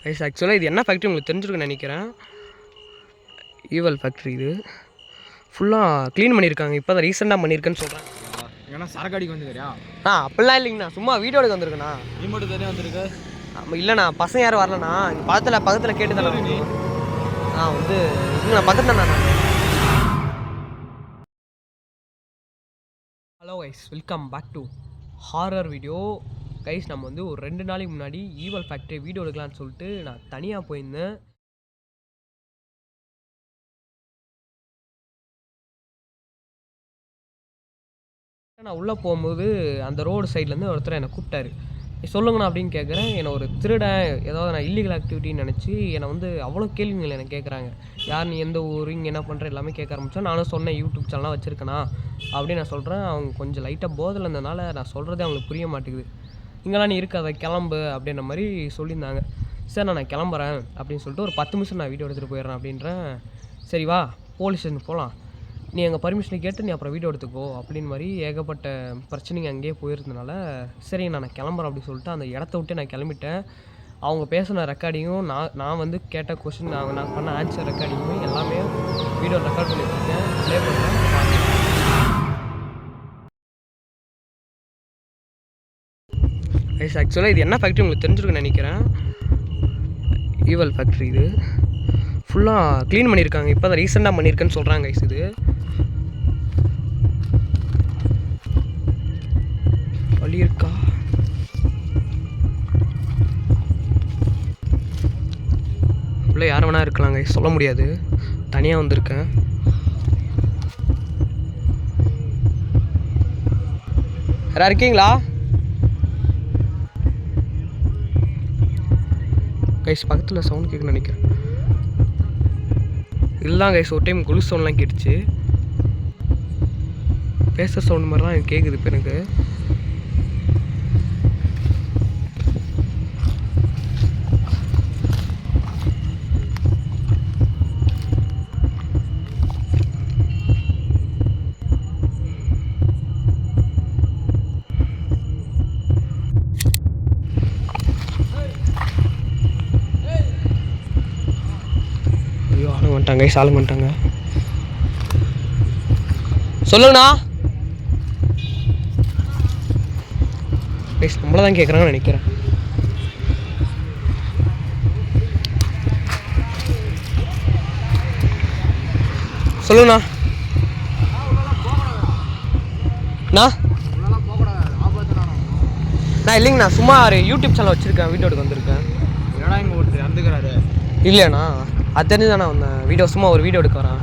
Guys ஆக்சுவலாக இது என்ன ஃபேக்ட்ரி உங்களுக்கு தெரிஞ்சிருக்குன்னு நினைக்கிறேன். ஈவல் ஃபேக்ட்ரி இது ஃபுல்லாக க்ளீன் பண்ணியிருக்காங்க. இப்போ தான் ரீசெண்டாக பண்ணியிருக்கேன்னு சொல்கிறேன். ஏன்னா சரக்காடிக்கு வந்துருக்கியா? அப்படிலாம் இல்லைங்கண்ணா, சும்மா வீடியோடுக்கு வந்திருக்குண்ணா. நீ மட்டும் தானே வந்திருக்க? ஆமாம், இல்லைண்ணா பசங்க யாரும் வரலண்ணா. இங்கே பக்கத்தில் கேட்டு தானே நீ வந்து இல்லைண்ணா பக்கத்தில் தானே. Hello guys, welcome back to horror video. Guys நம்ம வந்து ஒரு 2 நாளைக்கு முன்னாடி ஈவல் ஃபேக்ட்ரி வீடியோ எடுக்கலான்னு சொல்லிட்டு நான் தனியாக போயிருந்தேன். நான் உள்ளே போகும்போது அந்த ரோடு சைட்லேருந்து ஒருத்தர் என்னை கூப்பிட்டாரு. சொல்லுங்கண்ணா அப்படின்னு கேட்குறேன். என்னை ஒரு திருடன், ஏதாவது நான் இல்லீகல் ஆக்டிவிட்டின்னு நினச்சி என்னை வந்து அவ்வளோ கேள்விகள் எனக்கு கேட்குறாங்க. யார், நீ எந்த ஊர், இங்கே என்ன பண்ணுற, எல்லாமே கேட்க ஆரம்பித்தோம். நானும் சொன்னேன் யூடியூப் சேனலாக வச்சுருக்கேண்ணா அப்படின்னு நான் சொல்கிறேன். அவங்க கொஞ்சம் லைட்டாக போதில் இருந்ததுனால நான் சொல்கிறதே அவங்களுக்கு புரிய மாட்டேங்குது. இங்கெல்லாம் நீ இருக்காத, கிளம்பு அப்படின்ற மாதிரி சொல்லியிருந்தாங்க. சரி நான் கிளம்புறேன் அப்படின்னு சொல்லிட்டு ஒரு 10 நிமிஷம் நான் வீடியோ எடுத்துகிட்டு போயிடுறேன் அப்படின்றேன். சரி வா போலீஸ் ஸ்டேஷன் போகலாம், நீ எங்கள் பர்மிஷனை கேட்டு நீ அப்புறம் வீடியோ எடுத்துக்கோ அப்படின்னு மாதிரி ஏகப்பட்ட பிரச்சனைங்க அங்கேயே போயிருந்தனால சரி நான் கிளம்புறேன் அப்படின்னு சொல்லிட்டு அந்த இடத்த விட்டு நான் கிளம்பிட்டேன். அவங்க பேசின ரெக்கார்டிங்கும் நான் வந்து கேட்ட கொஸ்டின், நான் பண்ண ஆன்சர் ரெக்கார்டிங்குமே எல்லாமே வீடியோ ரெக்கார்ட் பண்ணி வச்சுருக்கேன், ப்ளே பண்ணுறேன். கைஸ் ஆக்சுவலாக இது என்ன ஃபேக்ட்ரி உங்களுக்கு தெரிஞ்சிருக்குன்னு நினைக்கிறேன். ஈவல் ஃபேக்ட்ரி இது ஃபுல்லாக க்ளீன் பண்ணியிருக்காங்க. இப்போ தான் ரீசெண்டாக பண்ணியிருக்கேன்னு சொல்கிறாங்க கைஸ். இது வழி இருக்கா? உள்ளே யார் வேணா இருக்கலாங்க, சொல்ல முடியாது. தனியாக வந்திருக்கேன். யாரா இருக்கீங்களா கைஸ்? பக்கத்தில் சவுண்ட் கேட்குன்னு நினைக்கிறேன். இல்லை கைஸ், ஒரு டைம் குளு சவுண்ட்லாம் கேட்டுச்சு. பேசுகிற சவுண்ட் மாதிரிலாம் எனக்கு கேட்குது இப்போ எனக்கு. வந்துட்டாங்க சாலுங்க வந்துட்டாங்க. சொல்லுங்கண்ணா. நம்மள தான் கேட்குறாங்கன்னு நினைக்கிறேன். சொல்லுங்கண்ணா. நான் இல்லைங்கண்ணா, சும்மா ஒரு யூடியூப் சேனல் வச்சுருக்கேன், வீடியோக்கு வந்திருக்கேன். ஏன்னா இங்கே ஒருத்தர் இறந்துக்கிறாரு. இல்லைண்ணா, அது தெரிஞ்சு தானே வந்தேன். வீடியோ சும்மா ஒரு வீடியோ எடுக்க வரேன்.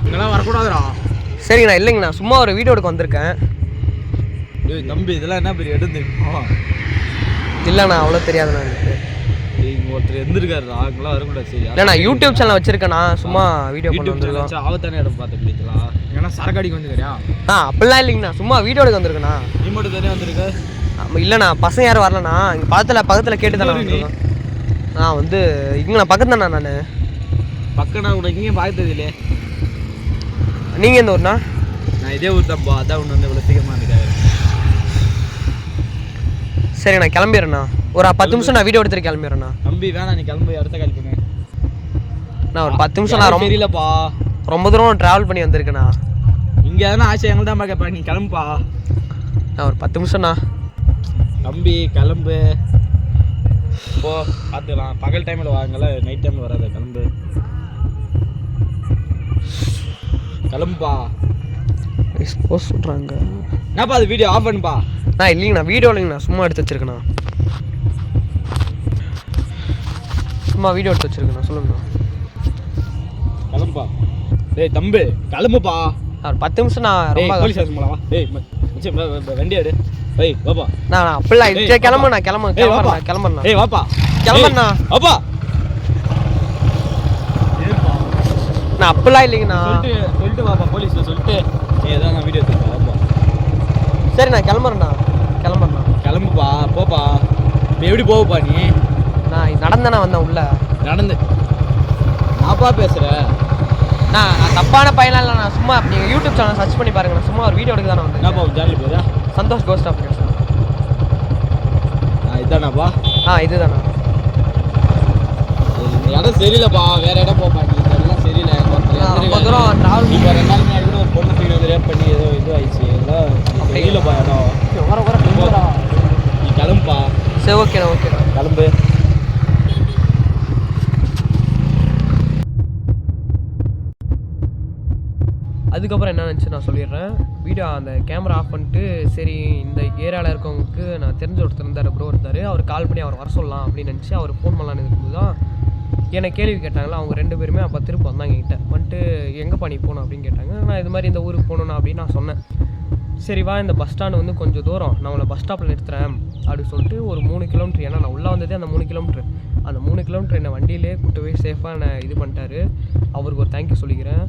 இங்கெல்லாம் வரக்கூடாதுடா. சரிங்கண்ணா, இல்லைங்கண்ணா சும்மா ஒரு வீடியோ எடுக்க வந்திருக்கேன். தம்பி இதெல்லாம் என்ன பெரிய எடுத்துருக்கோம்? இல்லைண்ணா அவ்வளோ தெரியாதுண்ணா எனக்கு. இங்கே ஒருத்தர் இருந்திருக்காருடா, அங்கெல்லாம் வரக்கூடாது. சரி இல்லைண்ணா யூடியூப் சேனல் வச்சுருக்கேண்ணா, சும்மா வீடியோ பண்ண வந்துருக்கோம். ஆபத்தான இடம் பார்த்து பிடிக்கலாம். ஏன்னா சரக்காடிக்கு வந்துருக்கியா? அப்படிலாம் இல்லைங்கண்ணா, சும்மா வீடியோ எடுக்க வந்திருக்கேண்ணா. நீ மட்டும் தானே வந்திருக்க? ஆமாம், இல்லைண்ணா பசங்க யாரும் வரலண்ணா. இங்கே பக்கத்தில் கேட்டு தானே வந்துருக்கோம். நான் வந்து இங்கேண்ணா பக்கத்து தானே. நான் பக்கம்னா கூட இங்கேயும் பார்த்து இல்லையே. நீங்கள் எந்த ஊர்ண்ணா? நான் இதே ஊர் தப்பா, அதான் ஒன்று வந்து இவ்வளோ சீக்கிரமாக இருக்காரு. சரி நான் கிளம்பிடுறேண்ணா, ஒரு 10 நிமிஷம் நான் வீடியோ எடுத்துட்டு கிளம்பிடுறேண்ணா. தம்பி வேணாம், நீ கிளம்பி அடுத்த கிளம்புங்க. நான் ஒரு 10 நிமிஷம், நான் ரொம்ப தெரியலப்பா, ரொம்ப தூரம் ட்ராவல் பண்ணி வந்திருக்கேண்ணா. இங்கே எதனா ஆசை எங்கள்தான் தான் கேட்பா, நீ கிளம்புப்பா. நான் ஒரு 10 நிமிஷம்ண்ணா. தம்பி கிளம்பு போ, பார்த்துக்கலாம். பகல் டைமில் வாங்கல, நைட் டைமில் வராது. கிளம்பு கிளம்புப்பா. எக்ஸ்போஸ் சொல்கிறாங்க. என்னப்பா அது வீடியோ ஆஃப் பண்ணுப்பா. நான் இல்லைங்கண்ணா, வீடியோ இல்லைங்கண்ணா, சும்மா எடுத்து வச்சுருக்கேண்ணா. சும்மா வீடியோ எடுத்து வச்சுருக்கேண்ணா. சொல்லுங்கண்ணா. கிளம்புப்பா. டேய் தம்பி கிளம்புப்பா. ஒரு 10 நிமிஷம் நான் ரொம்ப போலீஸ் ஸ்டேஷன் போகலாம். டேய் வண்டி எடு. ஏய் வாப்பா. நான் அப்படிலாம் இல்லை, கிளம்புண்ணா கிளம்புறேண்ணா. ஏய் வாப்பா கிளம்புண்ணா. வாப்பா. நான் அப்படிலாம் இல்லைங்கண்ணா. சொல்லிட்டு வாப்பா, போலீஸில் சொல்லிட்டு நீ எதாவது நான் வீடியோ எடுத்துப்பா. வாப்பா. சரி நான் கிளம்புறேண்ணா. கிளம்புப்பா, போப்பா. இப்போ எப்படி போவப்பா நீ? நான் நடந்தேண்ணா வந்தேன் உள்ள. நடந்து நாப்பா பேசுகிறேன். நான் தப்பான பையனாக இல்லை, நான் சும்மா நீங்கள் யூடியூப் சேனல் சர்ச் பண்ணி பாருங்க, நான் சும்மா ஒரு வீடியோ எடுக்க தானே வந்தேன். என்னப்பா ஜாலி பேரா? சந்தோஷ் கோஸ்ட் ஆஃப் இதானாப்பா? இதுதானா? இடம் சரியில்லைப்பா, வேற இடம் போப்பா. நீ இதெல்லாம் சரியில்லை. ரொம்ப தூரம் ட்ராவல் இப்போ 2 நாள் முன்னாடி கூட ஒரு பொண்ணு தூக்கி ரேப் பண்ணி ஏதோ இது ஆயிடுச்சு. இதெல்லாம் சரியில்லைப்பா இடம். நீ கிளம்புப்பா. சரி ஓகேண்ணா ஓகேண்ணா கிளம்பு. அதுக்கப்புறம் என்ன நினச்சி நான் சொல்லிடுறேன். வீடியோ அந்த கேமரா ஆஃப் பண்ணிட்டு சரி இந்த ஏரியாவில் இருக்கவங்களுக்கு நான் தெரிஞ்ச ஒருத்தர் இருந்தார், ப்ரோ இருந்தார், அவர் கால் பண்ணி அவர் வர சொல்லலாம் அப்படின்னு நினச்சி அவர் ஃபோன் பண்ணலான்னு இருக்கும்போது தான் என்னை கேள்வி கேட்டாங்களா. அவங்க 2 பேருமே அப்போ திருப்பி வந்தாங்க என்கிட்ட வந்துட்டு எங்கேப்பா நீ போகணும் அப்படின்னு கேட்டாங்க. நான் இது மாதிரி இந்த ஊருக்கு போகணுண்ணா அப்படின்னு நான் சொன்னேன். சரி வா இந்த பஸ் ஸ்டாண்டு வந்து கொஞ்சம் தூரம், நான் உன்னை பஸ் ஸ்டாப்பில் நிறுத்துறேன் அப்படின்னு சொல்லிட்டு ஒரு 3 கிலோமீட்டர், ஏன்னா நான் உள்ளே வந்ததே அந்த 3 கிலோமீட்டர், அந்த 3 கிலோமீட்டர் என்னை வண்டியிலே கூப்பிட்டு போய் சேஃபாக என்னை இது பண்ணிட்டாரு. அவருக்கு ஒரு தேங்க்யூ சொல்லிக்கிறேன்.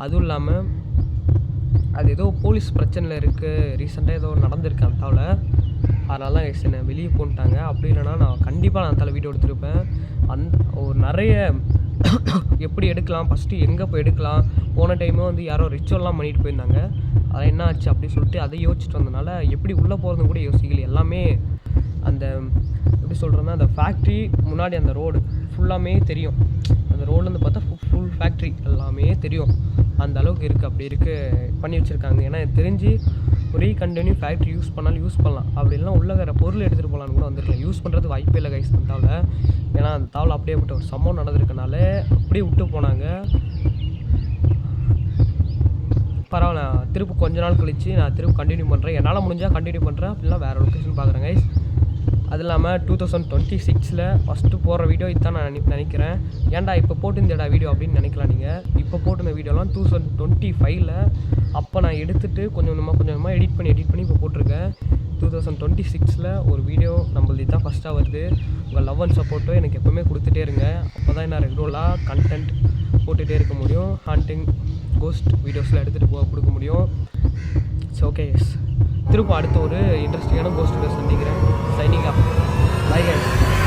அதுவும் இல்லாமல் அது ஏதோ போலீஸ் பிரச்சனையில் இருக்குது, ரீசெண்டாக ஏதோ நடந்திருக்கு அந்த தாவில், அதனால தான் என்னை வெளியே போன்ட்டாங்க. அப்படி இல்லைனா நான் கண்டிப்பாக நான் தலை வீடியோ எடுத்துருப்பேன். ஒரு நிறைய எப்படி எடுக்கலாம், ஃபஸ்ட்டு எங்கே போய் எடுக்கலாம், போன டைமும் வந்து யாரோ ரிச்சுவல்லாம் பண்ணிட்டு போயிருந்தாங்க, அது என்ன ஆச்சு அப்படின்னு சொல்லிட்டு அதை யோசிச்சுட்டு வந்தனால எப்படி உள்ளே போகிறதும் கூட யோசிக்கல. எல்லாமே அந்த எப்படி சொல்கிறேன்னா அந்த ஃபேக்ட்ரி முன்னாடி அந்த ரோடு ஃபுல்லாமே தெரியும், அந்த ரோட்லேருந்து பார்த்தா ஃபுல் ஃபேக்ட்ரி எல்லாமே தெரியும், அந்த அளவுக்கு இருக்குது. அப்படி பண்ணி வச்சுருக்காங்க. ஏன்னா எனக்கு தெரிஞ்சு ஒரே கண்டினியூ ஃபேக்ட்ரி யூஸ் பண்ணாலும் யூஸ் பண்ணலாம், அப்படி இல்லைனா உள்ள வேறு பொருள் எடுத்துகிட்டு போகலான்னு கூட வந்துருக்கலாம். யூஸ் பண்ணுறது வாய்ப்பே இல்லை கைஸ் அந்த தாவில். ஏன்னா அந்த தாவில் அப்படியே விட்ட ஒரு சம்பவம் நடந்திருக்கனால அப்படியே விட்டு போனாங்க. பரவாயில்ல, திருப்பி கொஞ்ச நாள் கழிச்சு நான் திருப்பி கண்டினியூ பண்ணுறேன், என்னால் முடிஞ்சால் கண்டினியூ பண்ணுறேன், அப்படிலாம் வேறு லொக்கேஷன் பார்க்குறேன் கைஸ். அது இல்லாமல் 2026 ஃபஸ்ட்டு போடுற வீடியோ இதுதான் நான் நினைக்கிறேன். ஏன்டா இப்போ போட்டுருந்தேடா வீடியோ அப்படின்னு நினைக்கலாம் நீங்கள். இப்போ போட்டிருந்த வீடியோலாம் 2025 அப்போ நான் எடுத்துகிட்டு கொஞ்சம் கொஞ்சமாக எடிட் பண்ணி இப்போ போட்டிருக்கேன். 2026 ஒரு வீடியோ நம்மளது இதுதான் ஃபஸ்ட்டாக வருது. உங்கள் லவ் அண்ட் சப்போர்ட்டும் எனக்கு எப்போவுமே கொடுத்துட்டே இருங்க, அப்போ தான் நான் ரெகுலராக கண்டென்ட் போட்டுகிட்டே இருக்க முடியும், ஹாண்டிங் கோஸ்ட் வீடியோஸில் எடுத்துகிட்டு கொடுக்க முடியும். ஸோ ஓகே எஸ், திரும்ப அடுத்த ஒரு இன்ட்ரெஸ்டிங்கான கோஸ்ட் வீடியோ சந்திக்கிறேன். Signing off. Bye guys.